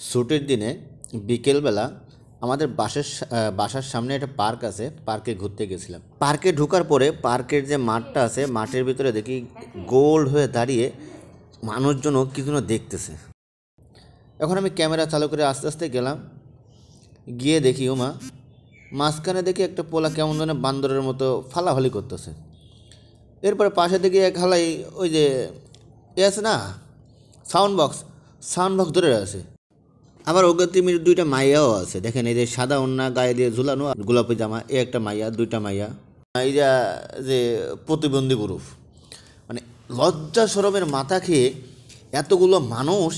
ছুটির দিনে বিকেলবেলা আমাদের বাসার সামনে একটা পার্ক আছে, পার্কে ঘুরতে গেছিলাম। পার্কে ঢোকার পরে পার্কের যে মাঠটা আছে, মাঠের ভিতরে দেখি গোল হয়ে দাঁড়িয়ে মানুষজনও কি যেন দেখতেছে। এখন আমি ক্যামেরা চালু করে আস্তে আস্তে গেলাম, গিয়ে দেখি ওমা মাঝখানে দেখি একটা পোলা কেমন যেন বান্দরের মতো ফালাফালি করতেছে। এরপরে পাশে দেখি এক হালাই ওই যে এ আছে না, সাউন্ড বক্স ধরে আছে। আবার ওকে তিমির দুইটা মাইয়াও আছে, দেখেন এই যে সাদা ওন্না গায়ে দিয়ে ঝুলানো আর গোলাপি জামা, এ একটা মাইয়া, দুইটা মাইয়া। এই যে প্রতিবন্ধী গ্রুপ, মানে লজ্জা শরমের মাথা খেয়ে এতগুলো মানুষ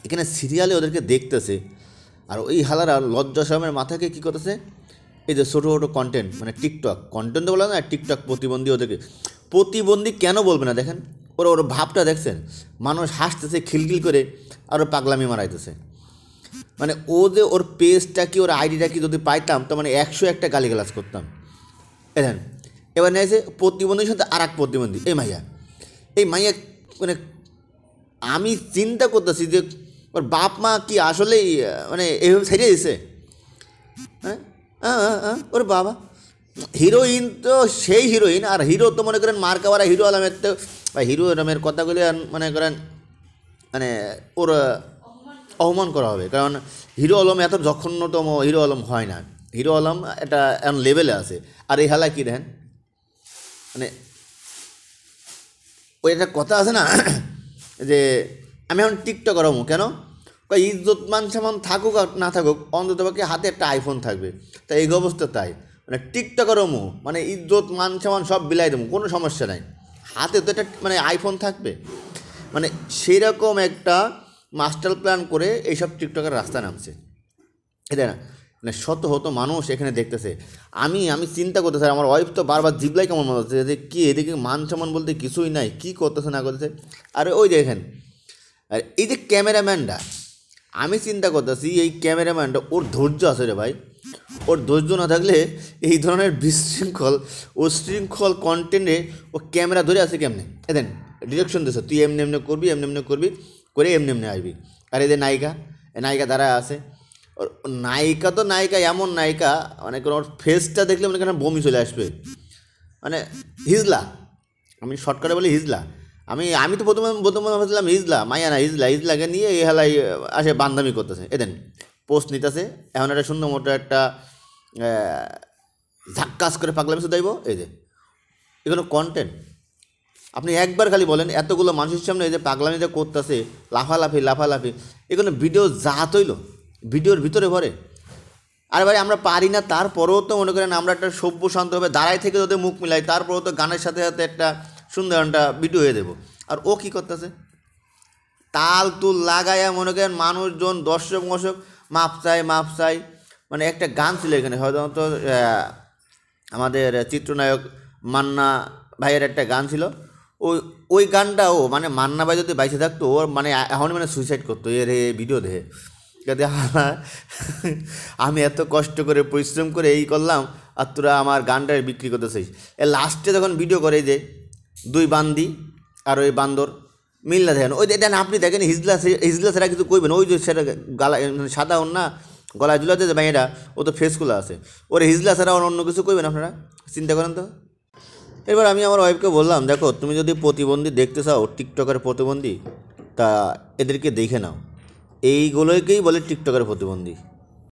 এখানে সিরিয়ালে ওদেরকে দেখতেছে। আর ওই হালারা লজ্জা শরমের মাথাকে কী করতেছে, এই যে ছোটো ছোটো কন্টেন্ট, মানে টিকটক কন্টেন্ট তো বলা না, টিকটক প্রতিবন্ধী। ওদেরকে প্রতিবন্ধী কেন বলবে না, দেখেন ওর ভাবটা দেখছেন, মানুষ হাসতেছে খিলখিল করে আর ওর পাগলামি মারাইতেছে। মানে ও যে ওর পেজটা কি, ওর আইডিটা কি যদি পাইতাম তো মানে 101টা গালিগালাজ করতাম। দেখেন এবার নিয়েছে প্রতিবন্ধীর সাথে আর এক প্রতিবন্ধী, এই মাইয়া মানে আমি চিন্তা করতেছি যে ওর বাপ মা কি আসলেই মানে এইভাবে ছেড়ে দিছে। হ্যাঁ, ওর বাবা হিরোইন তো সেই হিরোইন, আর হিরো তো মনে করেন মার্কাওয়ারা হিরো আলমের, তো হিরো আলমের কথাগুলি মনে করেন মানে ওর অপমান করা হবে, কারণ হিরো আলম এত জঘন্যতম হিরো আলম হয় না। হিরো আলম একটা এমন লেভেলে আছে। আর এই হালা কী দেখেন, মানে ওই একটা কথা আছে না যে আমি এখন টিকটক হবো কেন, ইজ্জত মান সম্মান থাকুক আর না থাকুক, অন্তত পক্ষে হাতে একটা আইফোন থাকবে। তাই এই অবস্থা, তাই মানে টিকটকার হমু মানে ইজ্জত মান সম্মান সব বিলাই দেবো, কোনো সমস্যা নাই, হাতে তো একটা মানে আইফোন থাকবে। মানে সেরকম একটা মাস্টার প্ল্যান করে এইসব টিকটকের রাস্তা নামছে, এটা না মানে শত মানুষ এখানে দেখতেছে। আমি চিন্তা করতেছি, আমার ওয়াইফ তো বারবার জিবলাই কেমন মনে হচ্ছে যে কী এদিকে মান সম্মান বলতে কিছুই নাই, কী করতেছে না করতেছে। আর ওই দেখেন, আর এই যে ক্যামেরাম্যানটা, আমি চিন্তা করতেছি এই ক্যামেরাম্যানটা ওর ধৈর্য আছে রে ভাই। ওর ধৈর্য না থাকলে এই ধরনের উশৃঙ্খল কন্টেন্টে ও ক্যামেরা ধরে আছে কেমনে। দেন ডিরেকশন দিচ্ছে, তুই এমনি করবি, এমনি করবি করে এমনি আসবি। আর এই যে নায়িকা দ্বারা আছে, ওর নায়িকা এমন নায়িকা, মানে ওর ফেসটা দেখলে মনে করেন বমি চলে আসবে। মানে হিজলা, আমি শর্টকাটে বলি হিজলা। আমি তো প্রথমে ভাবছিলাম হিজলা, মাইয়া না হিজলাকে নিয়ে এই হেলাই আসে বান্দামি করতেছে। এদেন পোস্ট নিতেছে, এখন একটা সুন্দর মোটো একটা ঝাক্কাস করে পাগলামি শুধাইব। এই যে এগুলো কন্টেন্ট, আপনি একবার খালি বলেন এতগুলো মানুষের সামনে এই যে পাগলামিটা করতেছে, লাফালাফি, এগুলো ভিডিও জাত হইল, ভিডিওর ভিতরে ভরে। আর ভাই আমরা পারি না, তারপরেও তো মনে করেন আমরা একটা সভ্য শান্তভাবে দাঁড়াই থেকে যদি মুখ মিলাই, তারপরেও তো গানের সাথে সাথে একটা সুন্দর একটা ভিডিও হয়ে দেবো। আর ও কী করতেছে, তাল তুল লাগাইয়া মনে করেন মানুষজন দর্শক মাপ চাই। মানে একটা গান ছিল এখানে, হয়তো আমাদের চিত্রনায়ক মান্না ভাইয়ের একটা গান ছিল, ওই গানটাও মানে মান্না ভাই যদি বাইসে থাকতো ওর মানে এখন মানে সুইসাইড করতো এর ভিডিও দেখে। আমি এত কষ্ট করে পরিশ্রম করে এই করলাম আর তোরা আমার গানটা বিক্রি করতেছিস। লাস্টে যখন ভিডিও করে যে দুই বান্দি আর ওই বান্দর মিল্লা দেখেন, ওই দেখেন আপনি দেখেন হিজলা ছাড়া কিছু কইবেন, ওই যে সেটা গালা সাদা ওর না গলায় ঝুলাতে যে ভাইয়েরা, ও তো ফেসগুলো আছে, ওর হিজলা ছাড়া অন্য কিছু কইবেন আপনারা, চিন্তা করেন তো। এবার আমি আমার ওয়াইফকে বললাম, দেখো তুমি যদি প্রতিবন্ধী দেখতে চাও, টিকটকের প্রতিবন্ধী, তা এদেরকে দেখে নাও, এইগুলোকেই বলে টিকটকের প্রতিবন্ধী।